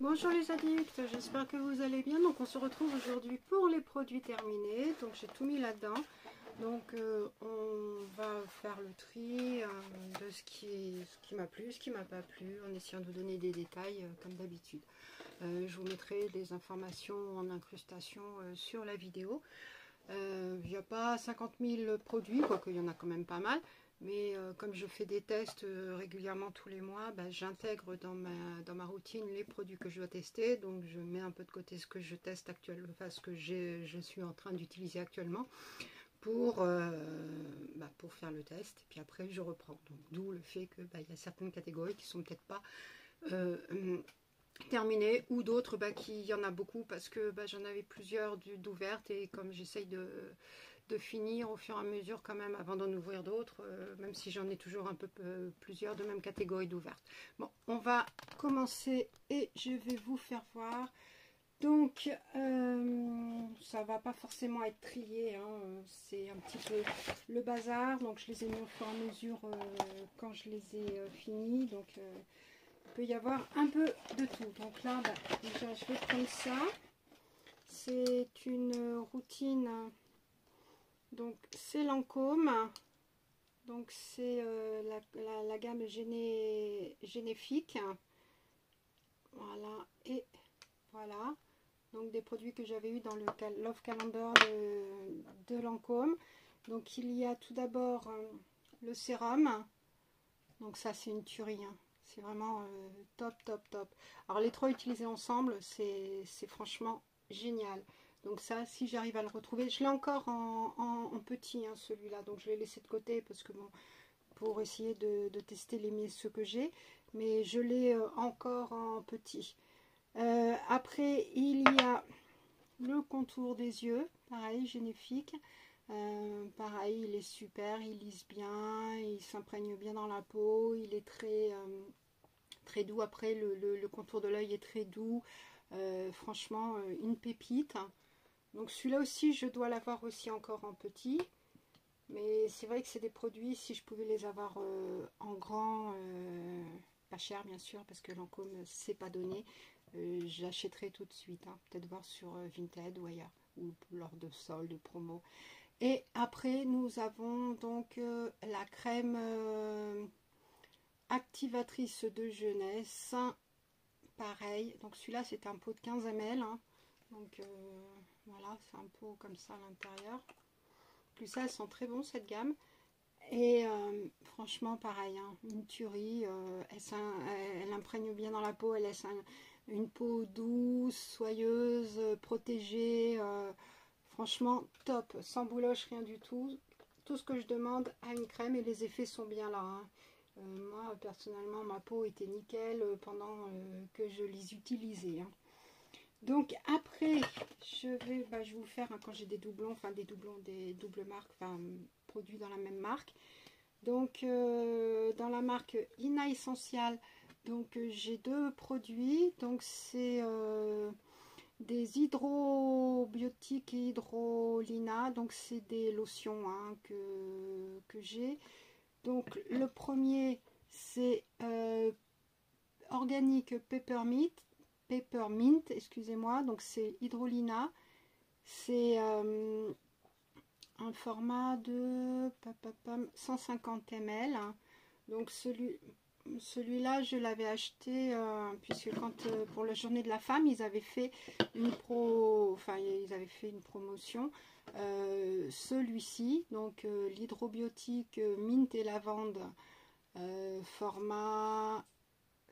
Bonjour les addicts, j'espère que vous allez bien. Donc on se retrouve aujourd'hui pour les produits terminés. Donc j'ai tout mis là-dedans. Donc on va faire le tri de ce qui m'a plu, ce qui m'a pas plu, en essayant de vous donner des détails comme d'habitude. Je vous mettrai les informations en incrustation sur la vidéo. Il n'y a pas 50 000 produits, quoique il y en a quand même pas mal. Mais comme je fais des tests régulièrement tous les mois, j'intègre dans ma routine les produits que je dois tester. Donc je mets un peu de côté ce que je teste actuellement, enfin ce que je suis en train d'utiliser actuellement pour faire le test. Et puis après je reprends. Donc d'où le fait que y a certaines catégories qui sont peut-être pas terminées, ou d'autres qu'il y en a beaucoup parce que j'en avais plusieurs d'ouvertes, et comme j'essaye de finir au fur et à mesure quand même avant d'en ouvrir d'autres, même si j'en ai toujours un peu plusieurs de même catégorie d'ouvertes. Bon, on va commencer et je vais vous faire voir. Donc ça va pas forcément être trié, hein, c'est un petit peu le bazar, donc je les ai mis au fur et à mesure quand je les ai finis. Donc il peut y avoir un peu de tout. Donc là déjà je vais prendre ça. C'est une routine. Donc c'est Lancôme, donc c'est la gamme Généfique, voilà, et voilà, donc des produits que j'avais eu dans le Love Calendar de Lancôme. Donc il y a tout d'abord le sérum, donc ça c'est une tuerie, hein. C'est vraiment top. Alors les trois utilisés ensemble, c'est franchement génial. Donc ça, si j'arrive à le retrouver, je l'ai encore en petit, hein, celui-là. Donc je l'ai laissé de côté parce que bon, pour essayer de tester ceux que j'ai. Mais je l'ai encore en petit. Après, il y a le contour des yeux, pareil, Généfique. Pareil, il est super, il lisse bien, il s'imprègne bien dans la peau, il est très doux. Après, le contour de l'œil est très doux. Franchement, une pépite. Donc celui-là aussi, je dois l'avoir aussi encore en petit. Mais c'est vrai que c'est des produits, si je pouvais les avoir en grand, pas cher bien sûr, parce que Lancôme, c'est pas donné, j'achèterai tout de suite. Hein. Peut-être voir sur Vinted ou ailleurs, ou lors de soldes, de promos. Et après, nous avons donc la crème activatrice de jeunesse. Pareil, donc celui-là, c'est un pot de 15 ml. Hein. Donc voilà, c'est un pot comme ça à l'intérieur. Plus ça, elles sont très bons cette gamme. Et franchement, pareil, hein, une tuerie. Elle imprègne bien dans la peau. Elle laisse une peau douce, soyeuse, protégée. Franchement, top. Sans bouloche, rien du tout. Tout ce que je demande à une crème, et les effets sont bien là. Hein. Moi, personnellement, ma peau était nickel pendant que je les utilisais. Hein. Donc après, je vais vous faire, hein, quand j'ai des doublons, enfin des doubles marques, enfin produits dans la même marque. Donc dans la marque Ina Essential, donc j'ai deux produits. Donc c'est des hydrobiotiques et hydrolina. Donc c'est des lotions, hein, que j'ai. Donc le premier c'est Organic Peppermint, excusez-moi, donc c'est hydrolina, c'est un format de 150 ml. Donc celui-là, je l'avais acheté puisque quand pour la journée de la femme, ils avaient fait une promotion. Celui-ci, donc l'hydrobiotique mint et lavande, format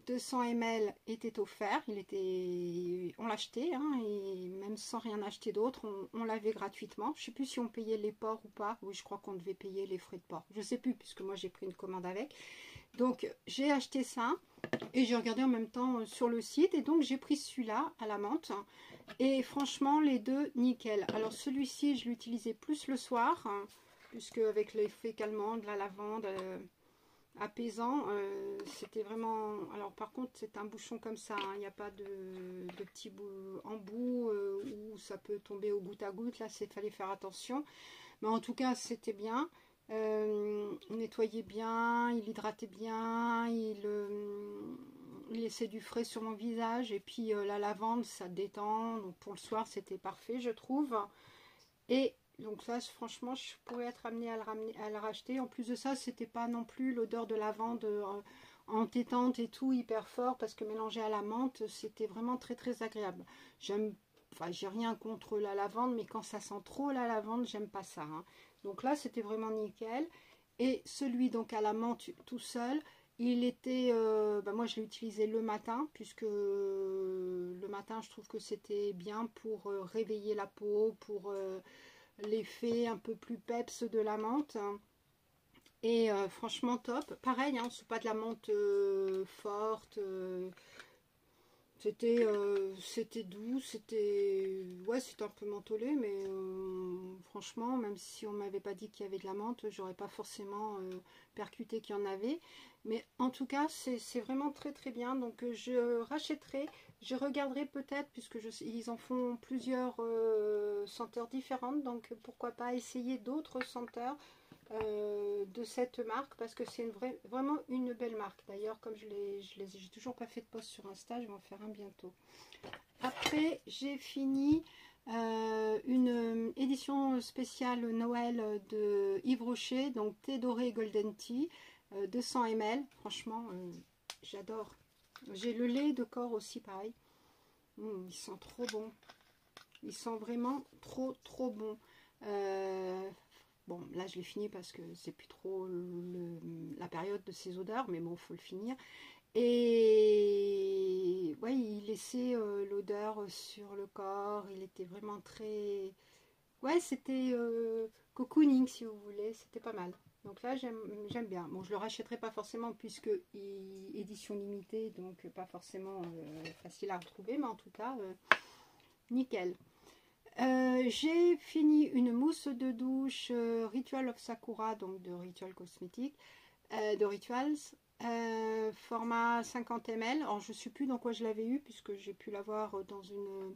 200 ml était offert, on l'achetait, hein, et même sans rien acheter d'autre, on l'avait gratuitement. Je ne sais plus si on payait les ports ou pas. Oui, je crois qu'on devait payer les frais de port. Je ne sais plus, puisque moi j'ai pris une commande avec. Donc j'ai acheté ça, et j'ai regardé en même temps sur le site, et donc j'ai pris celui-là à la menthe. Et franchement, les deux, nickel. Alors celui-ci, je l'utilisais plus le soir, hein, puisque avec l'effet calmant de la lavande... apaisant, c'était vraiment... Alors par contre, c'est un bouchon comme ça, hein, il n'y a pas de petit embout où ça peut tomber au goutte à goutte. Là, il fallait faire attention, mais en tout cas c'était bien. Il nettoyait bien, il hydratait bien, il laisser du frais sur mon visage. Et puis la lavande, ça détend. Donc pour le soir, c'était parfait, je trouve. Et donc ça, franchement, je pourrais être amenée à le racheter. En plus de ça, c'était pas non plus l'odeur de lavande entêtante et tout, hyper fort. Parce que mélangé à la menthe, c'était vraiment très très agréable. Enfin, j'ai rien contre la lavande, mais quand ça sent trop la lavande, j'aime pas ça. Hein. Donc là, c'était vraiment nickel. Et celui donc à la menthe tout seul, il était, moi je l'ai utilisé le matin, puisque le matin je trouve que c'était bien pour réveiller la peau, pour l'effet un peu plus peps de la menthe. Et franchement top. Pareil, hein, c'est pas de la menthe forte. C'était doux, c'était un peu mentholé, mais franchement, même si on m'avait pas dit qu'il y avait de la menthe, j'aurais pas forcément percuté qu'il y en avait. Mais en tout cas, c'est vraiment très très bien. Donc je rachèterai, je regarderai peut-être, puisque ils en font plusieurs senteurs différentes. Donc pourquoi pas essayer d'autres senteurs de cette marque, parce que c'est vraiment une belle marque. D'ailleurs, comme j'ai toujours pas fait de post sur Insta, je vais en faire un bientôt. Après, j'ai fini une édition spéciale Noël de Yves Rocher, donc thé doré Golden Tea, 200 ml. Franchement, j'adore. J'ai le lait de corps aussi, pareil. Ils sont trop bons. Ils sont vraiment trop trop bons. Bon, là je l'ai fini parce que c'est plus trop la période de ces odeurs, mais bon, faut le finir. Et ouais, il laissait l'odeur sur le corps, il était vraiment très... Ouais, c'était cocooning si vous voulez, c'était pas mal. Donc là, j'aime bien. Bon, je le rachèterai pas forcément puisque édition limitée, donc pas forcément facile à retrouver, mais en tout cas, nickel. J'ai fini une mousse de douche Ritual of Sakura, donc de Ritual Cosmetics, de Rituals, format 50 ml. Alors je ne sais plus dans quoi je l'avais eu, puisque j'ai pu l'avoir dans une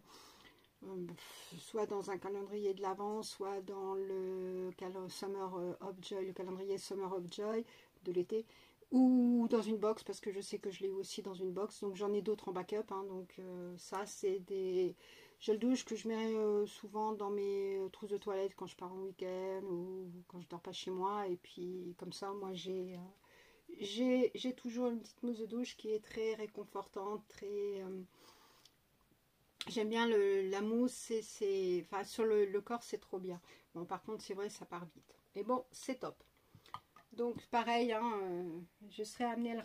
soit dans un calendrier de l'Avent, soit dans le Summer of Joy, le calendrier Summer of Joy de l'été, ou dans une box, parce que je sais que je l'ai eu aussi dans une box. Donc j'en ai d'autres en backup, hein, donc ça c'est des gel douche que je mets souvent dans mes trousses de toilette quand je pars en week-end ou quand je dors pas chez moi. Et puis comme ça, moi j'ai toujours une petite mousse de douche qui est très réconfortante, très... J'aime bien la mousse, enfin, sur le corps c'est trop bien. Bon, par contre c'est vrai, ça part vite. Mais bon, c'est top. Donc pareil, hein, je serai amenée à le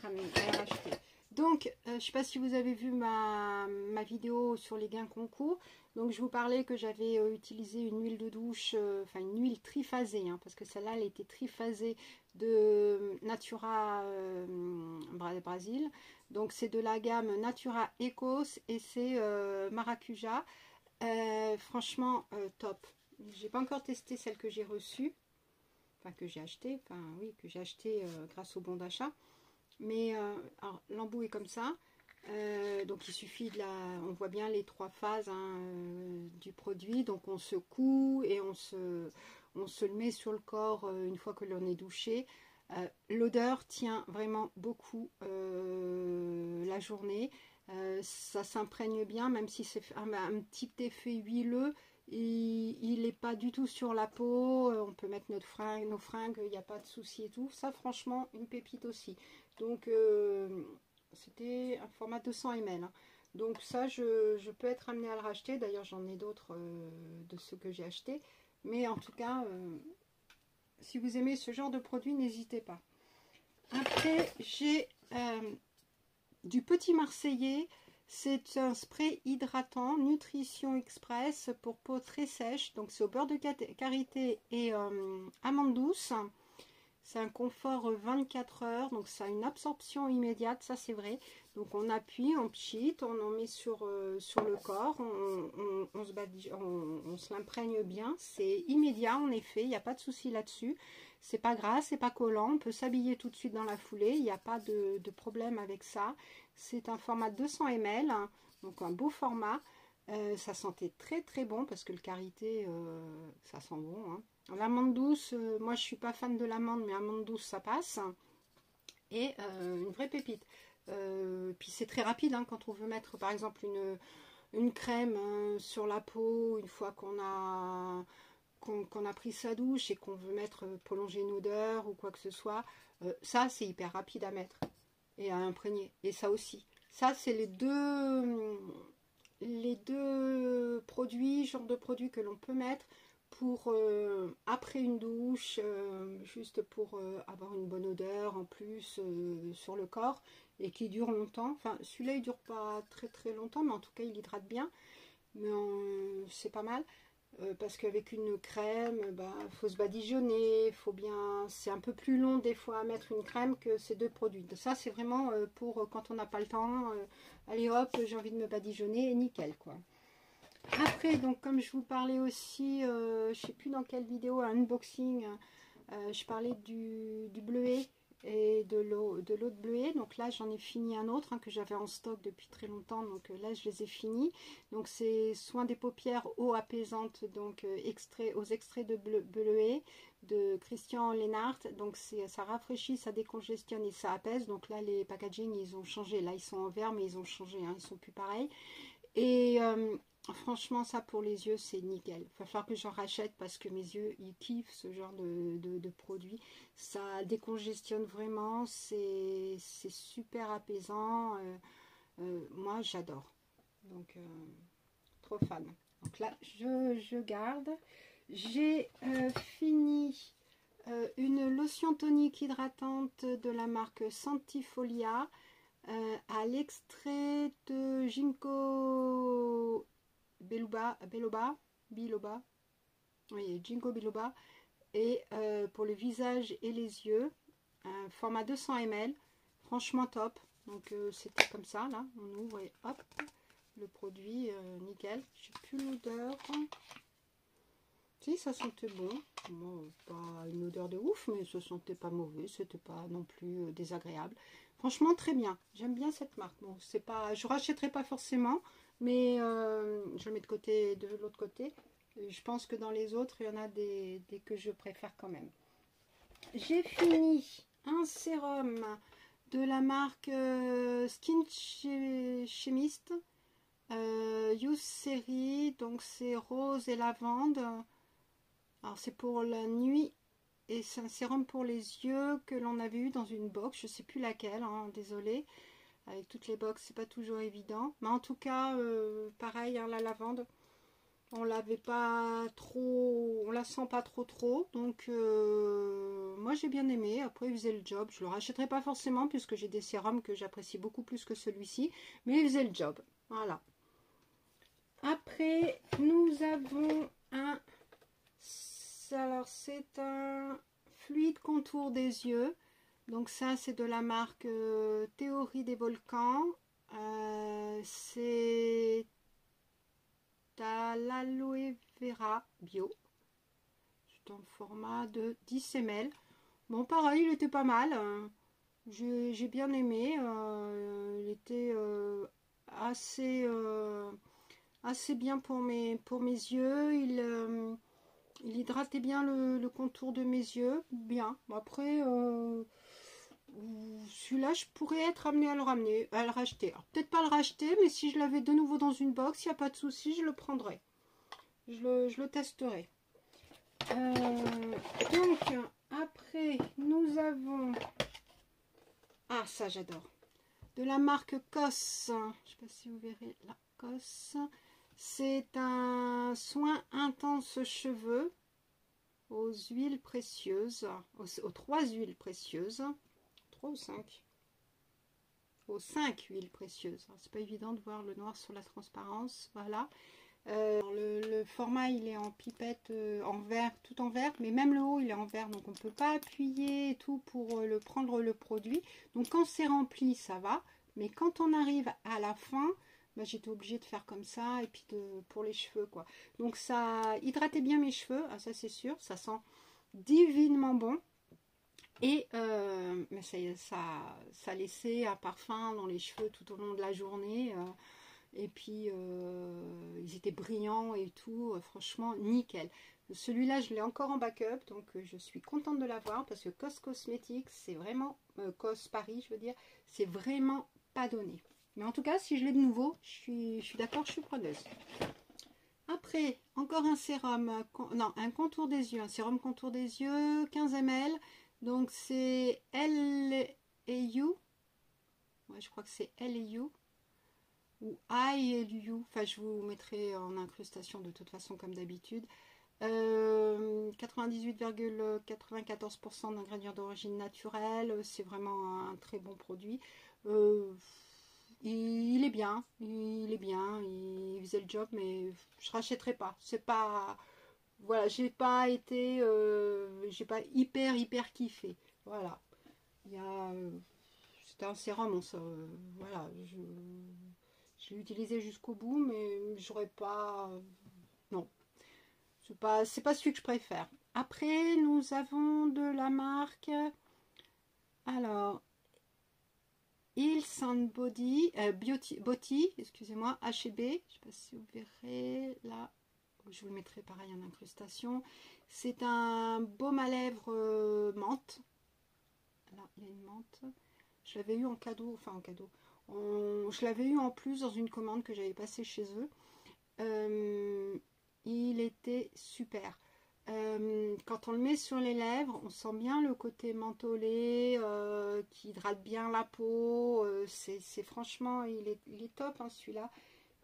racheter. Donc, je ne sais pas si vous avez vu ma vidéo sur les gains concours. Donc, je vous parlais que j'avais utilisé une huile de douche, enfin une huile triphasée, hein, parce que celle-là, elle était triphasée de Natura Brasil. Donc, c'est de la gamme Natura Ecos et c'est Maracuja. Franchement, top. J'ai pas encore testé celle que j'ai reçue. Enfin, que j'ai acheté, que j'ai acheté grâce au bon d'achat. Mais l'embout est comme ça. Donc il suffit on voit bien les 3 phases hein, du produit. Donc on secoue et on se le met sur le corps une fois que l'on est douché. L'odeur tient vraiment beaucoup la journée. Ça s'imprègne bien, même si c'est un petit effet huileux. Il n'est pas du tout sur la peau, on peut mettre nos fringues, il n'y a pas de souci et tout. Ça franchement, une pépite aussi. Donc c'était un format 200 ml. Hein. Donc ça, je peux être amenée à le racheter. D'ailleurs, j'en ai d'autres de ceux que j'ai achetés. Mais en tout cas, si vous aimez ce genre de produit, n'hésitez pas. Après, j'ai du Petit Marseillais. C'est un spray hydratant Nutrition Express pour peau très sèche. Donc c'est au beurre de karité et amande douce. C'est un confort 24 heures. Donc ça a une absorption immédiate, ça c'est vrai. Donc on appuie, on pchit, on en met sur le corps. On se l'imprègne bien. C'est immédiat en effet, il n'y a pas de souci là-dessus. C'est pas gras, c'est pas collant. On peut s'habiller tout de suite dans la foulée. Il n'y a pas de problème avec ça. C'est un format 200 ml, hein, donc un beau format. Ça sentait très très bon parce que le karité, ça sent bon. Hein. L'amande douce, moi je suis pas fan de l'amande, mais amande douce ça passe. Et une vraie pépite. Puis c'est très rapide hein, quand on veut mettre par exemple une crème sur la peau, une fois qu'on a pris sa douche et qu'on veut mettre prolonger une odeur ou quoi que ce soit, ça c'est hyper rapide à mettre et à imprégner. Et ça aussi. Ça c'est les deux produits, genre de produits que l'on peut mettre pour après une douche, juste pour avoir une bonne odeur en plus sur le corps et qui dure longtemps. Enfin celui-là il dure pas très très longtemps, mais en tout cas il hydrate bien. Mais c'est pas mal. Parce qu'avec une crème, bah, faut se badigeonner, faut bien, c'est un peu plus long des fois à mettre une crème que ces deux produits. Ça c'est vraiment pour quand on n'a pas le temps, allez hop, j'ai envie de me badigeonner et nickel quoi. Après donc comme je vous parlais aussi, je sais plus dans quelle vidéo, un unboxing, je parlais du bleuet et de l'eau de bleuet. Donc là j'en ai fini un autre hein, que j'avais en stock depuis très longtemps, donc là je les ai finis. Donc c'est soin des paupières, eau apaisante, donc aux extraits de bleuet de Christian Lennart. Donc ça rafraîchit, ça décongestionne et ça apaise. Donc là les packaging ils ont changé, là ils sont en verre mais ils ont changé hein, ils sont plus pareils. Et franchement ça pour les yeux c'est nickel. Il va falloir que j'en rachète parce que mes yeux ils kiffent ce genre de produit. Ça décongestionne vraiment, c'est super apaisant. Moi j'adore, donc trop fan. Donc là je garde. J'ai fini une lotion tonique hydratante de la marque Santifolia à l'extrait de ginkgo biloba, oui, ginkgo biloba, et pour le visage et les yeux, format 200 ml, franchement top. Donc c'était comme ça, là, on ouvre et hop, le produit, nickel. J'ai plus l'odeur. Si, ça sentait bon. Bon, pas une odeur de ouf, mais ça sentait pas mauvais, c'était pas non plus désagréable. Franchement, très bien. J'aime bien cette marque. Bon, c'est pas, je rachèterai pas forcément, mais je le mets de côté, de l'autre côté. Je pense que dans les autres, il y en a des que je préfère quand même. J'ai fini un sérum de la marque Skin Chemist, Youth Series, donc c'est rose et lavande. Alors c'est pour la nuit et c'est un sérum pour les yeux que l'on avait eu dans une box, je sais plus laquelle, hein, désolée. Avec toutes les box, c'est pas toujours évident. Mais en tout cas, pareil, hein, la lavande, on l'avait pas trop, on la sent pas trop. Donc moi j'ai bien aimé. Après il faisait le job. Je le rachèterai pas forcément puisque j'ai des sérums que j'apprécie beaucoup plus que celui-ci. Mais il faisait le job. Voilà. Après, nous avons un... Alors c'est un fluide contour des yeux. Donc ça c'est de la marque Théorie des volcans. C'est à l'aloe vera bio. C'est un format de 10 ml. Bon pareil, il était pas mal. J'ai bien aimé. Il était assez bien pour mes yeux. Il hydratait bien le contour de mes yeux. Bien. Après... celui-là, je pourrais être amenée à le racheter. Peut-être pas le racheter, mais si je l'avais de nouveau dans une box, il n'y a pas de souci, je le prendrai. Je le testerai. Donc, après, nous avons... Ah, ça, j'adore. De la marque COS. Je ne sais pas si vous verrez la COS. C'est un soin intense cheveux aux huiles précieuses. Aux 3 huiles précieuses. 3 ou 5 aux 5 huiles précieuses. C'est pas évident de voir le noir sur la transparence. Voilà. Le format il est en pipette en verre, tout en verre, mais même le haut il est en verre, donc on peut pas appuyer et tout pour prendre le produit. Donc quand c'est rempli ça va, mais quand on arrive à la fin, bah, j'étais obligée de faire comme ça et puis pour les cheveux quoi. Donc ça hydratait bien mes cheveux, ah, ça c'est sûr, ça sent divinement bon. Et mais ça laissait un parfum dans les cheveux tout au long de la journée. Et puis ils étaient brillants et tout, franchement nickel. Celui-là, je l'ai encore en backup, donc je suis contente de l'avoir parce que COS Cosmetics, c'est vraiment, COS Paris, je veux dire, c'est vraiment pas donné. Mais en tout cas, si je l'ai de nouveau, je suis d'accord, je suis preneuse. Après, encore un sérum, non, un contour des yeux, un sérum contour des yeux, 15 ml. Donc c'est L&U, ouais, je crois que c'est L&U ou I&U, enfin je vous mettrai en incrustation de toute façon comme d'habitude. 98,94% d'ingrédients d'origine naturelle, c'est vraiment un très bon produit. Il est bien, il faisait le job, mais je rachèterai pas. C'est pas, voilà, j'ai pas hyper kiffé. Voilà, il y a, c'était un sérum, voilà, je l'ai utilisé jusqu'au bout, mais j'aurais pas, non. C'est pas celui que je préfère. Après, nous avons de la marque, alors, Health and Body, Beauty, excusez-moi, HB. Je ne sais pas si vous verrez là. Je vous le mettrai pareil en incrustation. C'est un baume à lèvres menthe. Là, il y a une menthe. Je l'avais eu en cadeau, enfin en cadeau. Je l'avais eu en plus dans une commande que j'avais passée chez eux. Il était super. Quand on le met sur les lèvres, on sent bien le côté mentholé qui hydrate bien la peau. C'est franchement, il est top hein, celui-là.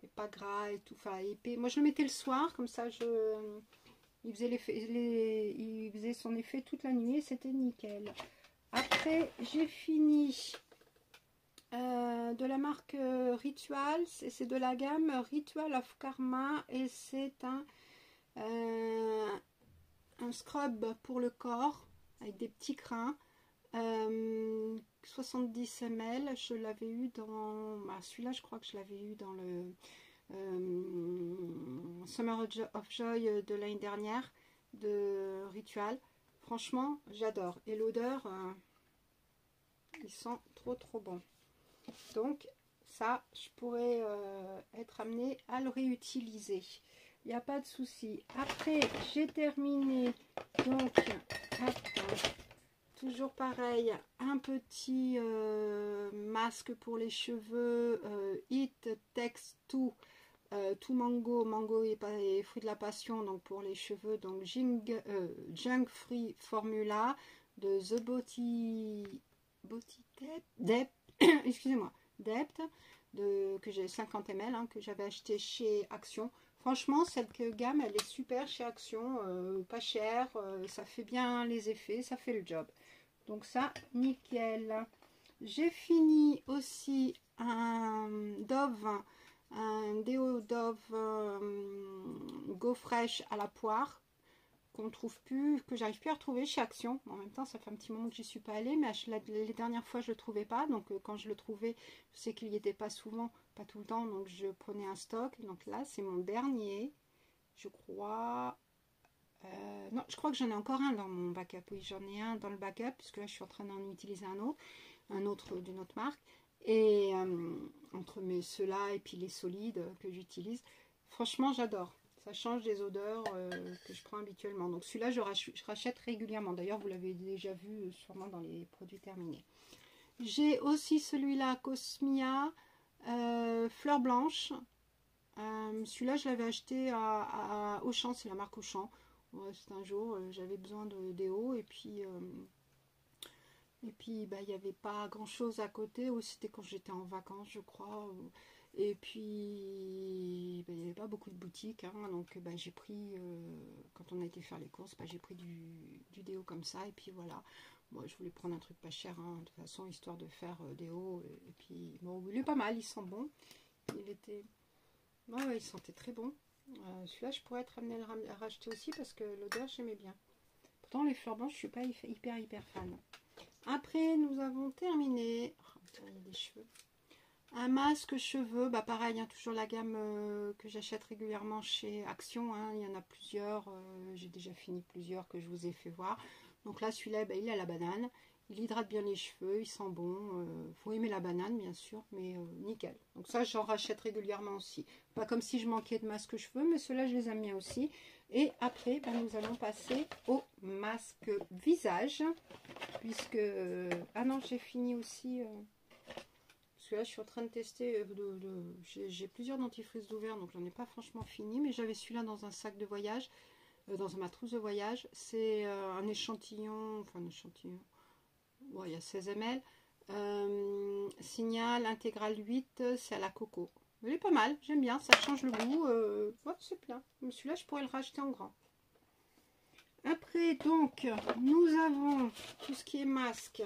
Il n'est pas gras et tout, enfin épais. Moi je le mettais le soir, comme ça il faisait son effet toute la nuit et c'était nickel. Après j'ai fini de la marque Ritual, c'est de la gamme Ritual of Karma et c'est un scrub pour le corps avec des petits crins, 70 ml. Je l'avais eu dans, celui-là je crois que je l'avais eu dans le Summer of Joy de l'année dernière de Ritual. Franchement j'adore et l'odeur il sent trop bon, donc ça je pourrais être amenée à le réutiliser. Il n'y a pas de souci. Après, j'ai terminé. Donc, toujours pareil, un petit masque pour les cheveux. It Takes Two. Tout mango et fruit de la passion. Donc, pour les cheveux. Donc, Junk Free Formula de The Body Depth. Excusez-moi. Depth. Que j'ai 50 ml. Hein, que j'avais acheté chez Action. Franchement, cette gamme, elle est super chez Action, pas cher, ça fait bien les effets, ça fait le job. Donc ça, nickel. J'ai fini aussi un Dove, un déo Dove Go Fresh à la poire, qu'on trouve plus, que j'arrive plus à retrouver chez Action. En même temps, ça fait un petit moment que j'y suis pas allée, mais les dernières fois, je le trouvais pas. Donc quand je le trouvais, je sais qu'il n'y était pas souvent, pas tout le temps, donc je prenais un stock. Donc là, c'est mon dernier, je crois. Non, je crois que j'en ai encore un dans mon backup. Oui, j'en ai un dans le backup, puisque là, je suis en train d'en utiliser un autre d'une autre marque. Et entre ceux-là et puis les solides que j'utilise, franchement, j'adore. Ça change des odeurs que je prends habituellement. Donc celui-là, je rachète régulièrement. D'ailleurs, vous l'avez déjà vu sûrement dans les produits terminés. J'ai aussi celui-là, Cosmia, fleur blanche. Celui-là, je l'avais acheté à Auchan, c'est la marque Auchan. Ouais, c'est un jour, j'avais besoin de déo et puis bah, il n'y avait pas grand chose à côté, ou c'était quand j'étais en vacances je crois, et puis bah, il n'y avait pas beaucoup de boutiques hein, donc bah, j'ai pris, quand on a été faire les courses, bah, j'ai pris du déo comme ça, et puis voilà. Moi je voulais prendre un truc pas cher hein, de toute façon, histoire de faire déo, et puis bon, il est pas mal, il sent bon, il était, ouais, il sentait très bon. Celui-là je pourrais être amenée à le racheter aussi parce que l'odeur j'aimais bien. Pourtant les fleurs blanches je suis pas hyper fan. Après nous avons terminé, oh, il y a des cheveux, un masque cheveux, bah pareil hein, toujours la gamme que j'achète régulièrement chez Action hein, il y en a plusieurs, j'ai déjà fini plusieurs que je vous ai fait voir. Donc là, celui-là, ben, il a la banane. Il hydrate bien les cheveux, il sent bon. Faut aimer la banane, bien sûr, mais nickel. Donc ça, j'en rachète régulièrement aussi. Pas comme si je manquais de masque cheveux, mais ceux-là, je les aime bien aussi. Et après, ben, nous allons passer au masque visage. Puisque... ah non, j'ai fini aussi... parce que là, je suis en train de tester... j'ai plusieurs dentifrices d'ouvert, donc j'en ai pas franchement fini. Mais j'avais celui-là dans un sac de voyage, dans ma trousse de voyage. C'est un échantillon... Enfin, un échantillon... Bon, il y a 16 ml. Signal intégral 8, c'est à la coco. Il est pas mal, j'aime bien, ça change le goût. Ouais, c'est bien. Celui-là, je pourrais le racheter en grand. Après, donc, nous avons tout ce qui est masque.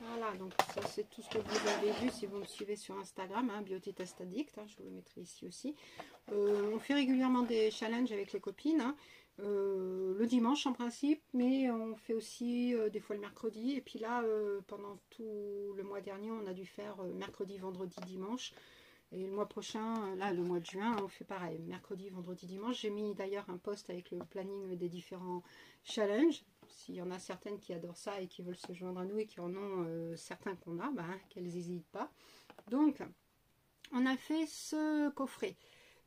Voilà, donc ça, c'est tout ce que vous avez vu si vous me suivez sur Instagram, hein, Beauty Test Addict. Hein, je vous le mettrai ici aussi. On fait régulièrement des challenges avec les copines. Hein. Le dimanche en principe, mais on fait aussi des fois le mercredi. Et puis là, pendant tout le mois dernier, on a dû faire mercredi, vendredi, dimanche. Et le mois prochain, là, le mois de juin, on fait pareil, mercredi, vendredi, dimanche. J'ai mis d'ailleurs un post avec le planning des différents challenges. S'il y en a certaines qui adorent ça et qui veulent se joindre à nous et qui en ont certains qu'on a, ben, qu'elles n'hésitent pas. Donc, on a fait ce coffret.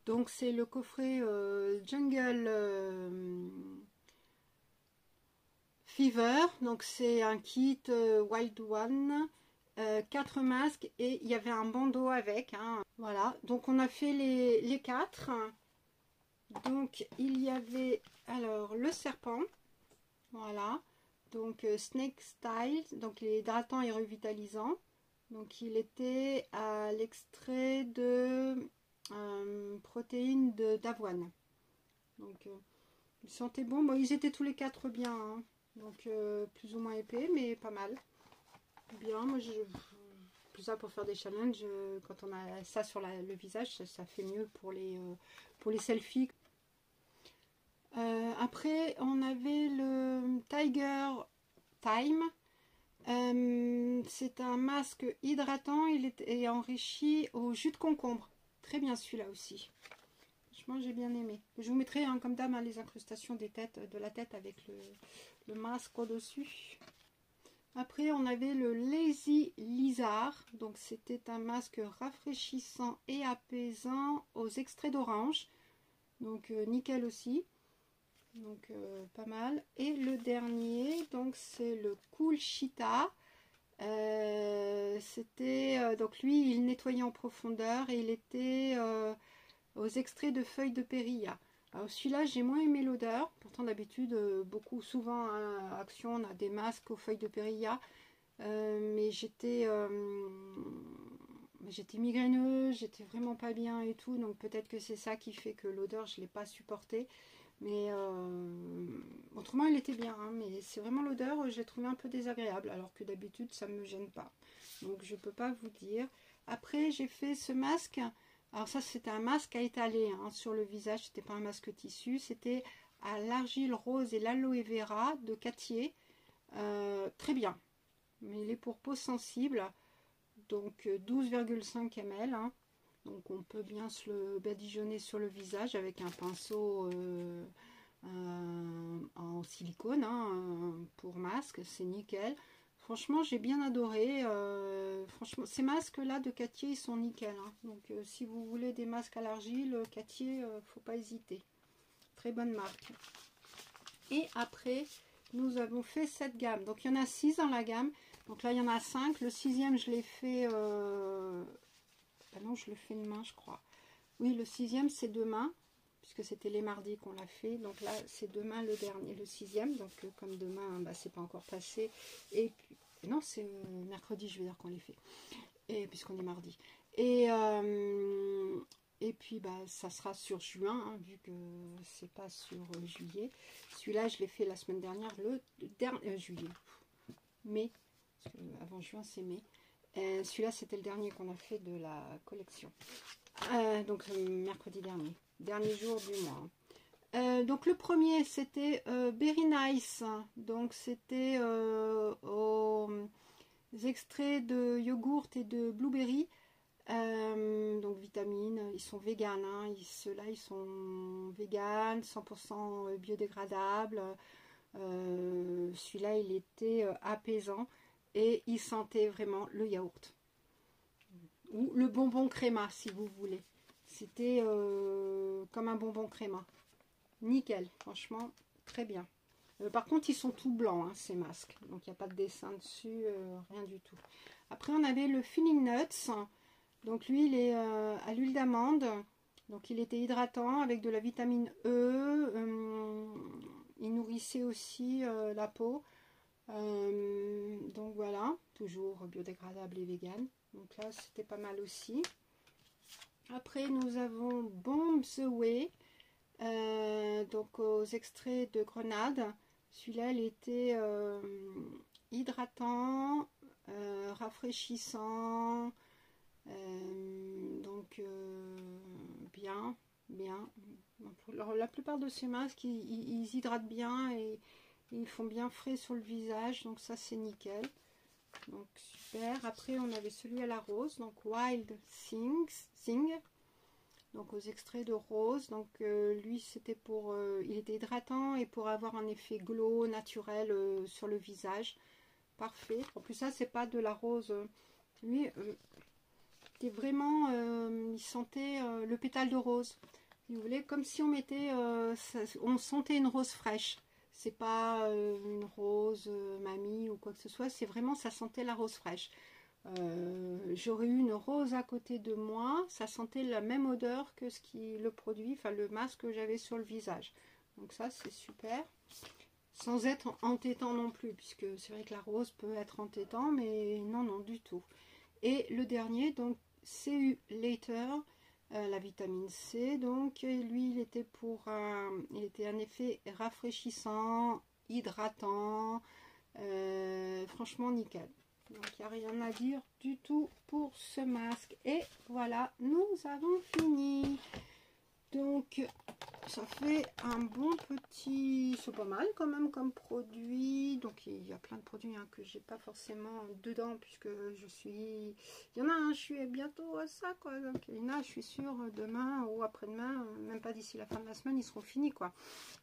Donc c'est le coffret Jungle Fever. Donc c'est un kit Wild One, 4 masques et il y avait un bandeau avec. Hein. Voilà, donc on a fait les 4. Donc il y avait alors le serpent. Voilà, donc Snake Style, donc il est hydratant et revitalisant. Donc il était à l'extrait de protéines d'avoine. Donc ils sentaient bon. Bon, ils étaient tous les 4 bien, hein. Donc plus ou moins épais, mais pas mal. Bien, moi je plus ça pour faire des challenges. Quand on a ça sur le visage, ça fait mieux pour les selfies. Après, on avait le Tiger Time. C'est un masque hydratant, il est enrichi au jus de concombre. Très bien celui-là aussi. Franchement, j'ai bien aimé. Je vous mettrai hein, comme d'hab hein, les incrustations de la tête avec le masque au-dessus. Après, on avait le Lazy Lizard. Donc, c'était un masque rafraîchissant et apaisant aux extraits d'orange. Donc, nickel aussi. Donc, pas mal. Et le dernier, donc c'est le Cool Cheetah. C'était donc lui il nettoyait en profondeur et il était aux extraits de feuilles de périlla. Alors celui-là j'ai moins aimé l'odeur, pourtant d'habitude souvent à Action on a des masques aux feuilles de périlla, mais j'étais migraineuse, j'étais vraiment pas bien et tout, donc peut-être que c'est ça qui fait que l'odeur je l'ai pas supportée. Mais autrement il était bien, hein, mais c'est vraiment l'odeur, je l'ai trouvé un peu désagréable, alors que d'habitude ça ne me gêne pas. Donc je peux pas vous dire. Après j'ai fait ce masque, alors ça c'était un masque à étaler hein, sur le visage, c'était pas un masque tissu, c'était à l'argile rose et l'aloe vera de Cattier, très bien. Mais il est pour peau sensible, donc 12,5 ml. Hein. Donc on peut bien se le badigeonner sur le visage avec un pinceau en silicone hein, pour masque, c'est nickel. Franchement j'ai bien adoré. Franchement ces masques là de Cattier ils sont nickel. Hein. Donc si vous voulez des masques à l'argile, Cattier, faut pas hésiter. Très bonne marque. Et après nous avons fait cette gamme. Donc il y en a 6 dans la gamme. Donc là il y en a 5. Le 6e je l'ai fait... Ah non, je le fais demain, je crois. Oui, le 6e, c'est demain, puisque c'était les mardis qu'on l'a fait. Donc là, c'est demain le dernier, le 6e. Donc, comme demain, bah, c'est pas encore passé. Et puis, non, c'est mercredi, je veux dire qu'on les fait. Et puisqu'on est mardi. Et puis, bah, ça sera sur juin, hein, vu que c'est pas sur juillet. Celui-là, je l'ai fait la semaine dernière, le dernier juillet. Mai, parce que avant juin, c'est mai. Celui-là, c'était le dernier qu'on a fait de la collection. Donc, mercredi dernier jour du mois. Donc, le premier, c'était Berry Nice. Donc, c'était aux extraits de yogourt et de blueberry. Donc, vitamines. Ils sont véganes. Hein. Ceux-là, ils sont véganes, 100% biodégradables. Celui-là, il était apaisant et il sentait vraiment le yaourt. Ou le bonbon créma, si vous voulez. C'était comme un bonbon créma. Nickel, franchement, très bien. Par contre, ils sont tout blancs, hein, ces masques. Donc, il n'y a pas de dessin dessus, rien du tout. Après, on avait le Feeling Nuts. Donc, lui, il est à l'huile d'amande. Donc, il était hydratant avec de la vitamine E. Il nourrissait aussi la peau. Donc, voilà. Toujours biodégradable et vegan. Donc, là, c'était pas mal aussi. Après, nous avons Bombs Away. Donc, aux extraits de grenade. Celui-là, il était hydratant, rafraîchissant, donc bien. Alors, la plupart de ces masques, ils hydratent bien et ils font bien frais sur le visage, donc ça c'est nickel. Donc super. Après, on avait celui à la rose, donc Wild Thing. Donc aux extraits de rose, donc lui c'était pour, il était hydratant et pour avoir un effet glow naturel sur le visage, parfait. En plus ça c'est pas de la rose, lui c'était vraiment, il sentait le pétale de rose, si vous voulez, comme si on mettait, on sentait une rose fraîche. C'est pas une rose mamie ou quoi que ce soit, c'est vraiment, ça sentait la rose fraîche. J'aurais eu une rose à côté de moi, ça sentait la même odeur que le produit, enfin le masque que j'avais sur le visage. Donc ça c'est super, sans être entêtant non plus, puisque c'est vrai que la rose peut être entêtant, mais non du tout. Et le dernier, donc CU Later, la vitamine C, donc lui il était il était un effet rafraîchissant, hydratant, franchement nickel. Donc il n'y a rien à dire du tout pour ce masque. Et voilà, nous avons fini. Donc ça fait un bon petit... C'est pas mal quand même comme produit. Donc il y a plein de produits hein, que j'ai pas forcément dedans puisque je suis... Il y en a un, je suis bientôt à ça quoi. Donc il y en a, je suis sûre, demain ou après-demain, même pas d'ici la fin de la semaine, ils seront finis quoi.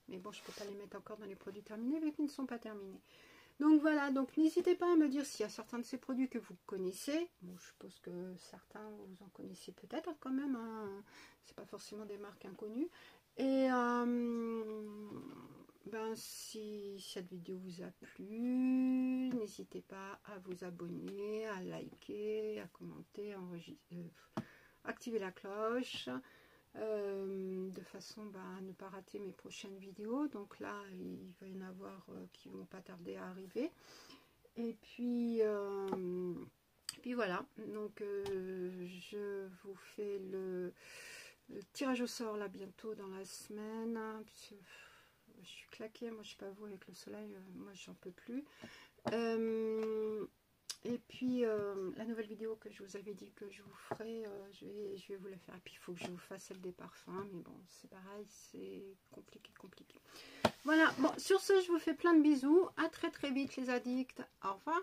Mais bon, je peux pas les mettre encore dans les produits terminés vu qu'ils ne sont pas terminés. Donc voilà, donc n'hésitez pas à me dire s'il y a certains de ces produits que vous connaissez. Bon, je suppose que certains vous en connaissez peut-être quand même. Hein. C'est pas forcément des marques inconnues. Et ben, si cette vidéo vous a plu, n'hésitez pas à vous abonner, à liker, à commenter, à activer la cloche. De façon à ne pas rater mes prochaines vidéos. Donc là il va y en avoir qui vont pas tarder à arriver, et puis voilà, donc je vous fais le tirage au sort là bientôt dans la semaine, puisque je suis claquée, moi je sais pas vous, avec le soleil, moi j'en peux plus. Et puis la nouvelle vidéo que je vous avais dit que je vous ferai, je vais vous la faire. Et puis il faut que je vous fasse celle des parfums, mais bon c'est pareil, c'est compliqué. Voilà, bon sur ce je vous fais plein de bisous, à très vite les addicts, au revoir.